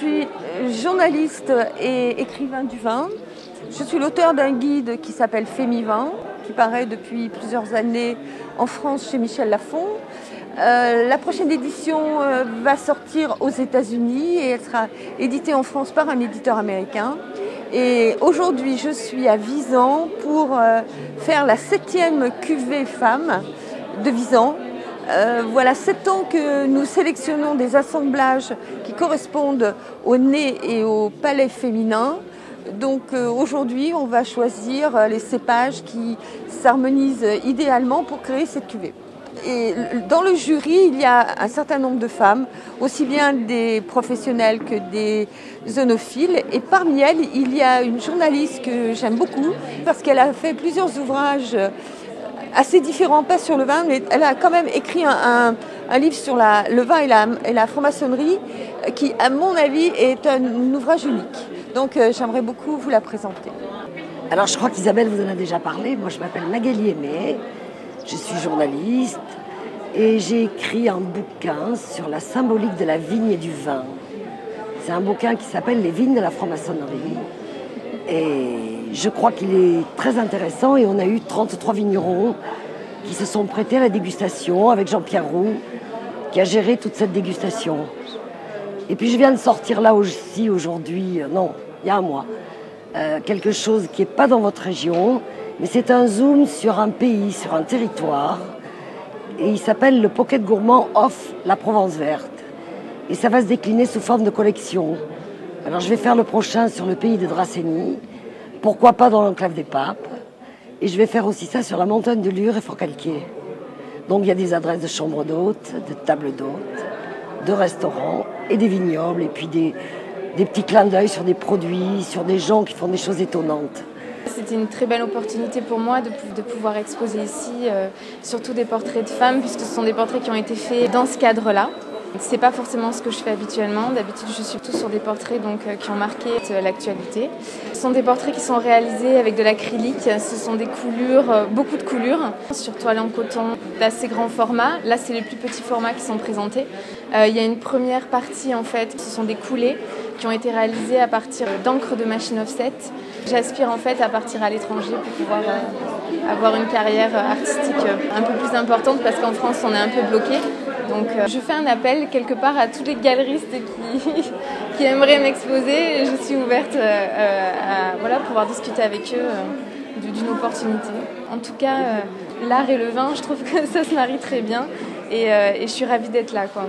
suis journaliste et écrivain du vin. Je suis l'auteur d'un guide qui s'appelle Fémivin, qui paraît depuis plusieurs années en France chez Michel Lafon. La prochaine édition va sortir aux États-Unis et elle sera éditée en France par un éditeur américain. Et aujourd'hui, je suis à Visan pour faire la 7e cuvée femme de Visan. Voilà 7 ans que nous sélectionnons des assemblages qui correspondent au nez et au palais féminin. Donc aujourd'hui, on va choisir les cépages qui s'harmonisent idéalement pour créer cette cuvée. Et dans le jury, il y a un certain nombre de femmes, aussi bien des professionnels que des œnophiles. Et parmi elles, il y a une journaliste que j'aime beaucoup parce qu'elle a fait plusieurs ouvrages assez différents, pas sur le vin, mais elle a quand même écrit un livre sur le vin et la franc-maçonnerie qui, à mon avis, est un ouvrage unique. Donc j'aimerais beaucoup vous la présenter. Alors je crois qu'Isabelle vous en a déjà parlé. Moi je m'appelle Magali Aimé, je suis journaliste et j'ai écrit un bouquin sur la symbolique de la vigne et du vin. C'est un bouquin qui s'appelle Les vignes de la franc-maçonnerie. Et je crois qu'il est très intéressant et on a eu 33 vignerons qui se sont prêtés à la dégustation avec Jean-Pierre Roux qui a géré toute cette dégustation. Et puis je viens de sortir là aussi aujourd'hui, non, il y a un mois, quelque chose qui n'est pas dans votre région, mais c'est un zoom sur un pays, sur un territoire, et il s'appelle le Pocket Gourmand Off la Provence Verte. Et ça va se décliner sous forme de collection. Alors je vais faire le prochain sur le pays de Dracénie, pourquoi pas dans l'enclave des Papes, et je vais faire aussi ça sur la montagne de Lure et Forcalquier. Donc il y a des adresses de chambres d'hôtes, de tables d'hôtes, de restaurants et des vignobles, et puis des petits clins d'œil sur des produits, sur des gens qui font des choses étonnantes. C'était une très belle opportunité pour moi de pouvoir exposer ici, surtout des portraits de femmes, puisque ce sont des portraits qui ont été faits dans ce cadre-là. C'est pas forcément ce que je fais habituellement. D'habitude, je suis plutôt sur des portraits qui ont marqué l'actualité. Ce sont des portraits qui sont réalisés avec de l'acrylique. Ce sont des coulures, beaucoup de coulures, sur toile en coton d'assez grand format. Là, c'est les plus petits formats qui sont présentés. Il y a une première partie, en fait, ce sont des coulées qui ont été réalisées à partir d'encre de machine offset. J'aspire en fait à partir à l'étranger pour pouvoir avoir une carrière artistique un peu plus importante parce qu'en France, on est un peu bloqué. Donc je fais un appel quelque part à tous les galeristes qui aimeraient m'exposer et je suis ouverte à pouvoir discuter avec eux d'une opportunité. En tout cas, l'art et le vin, je trouve que ça se marie très bien et je suis ravie d'être là, quoi.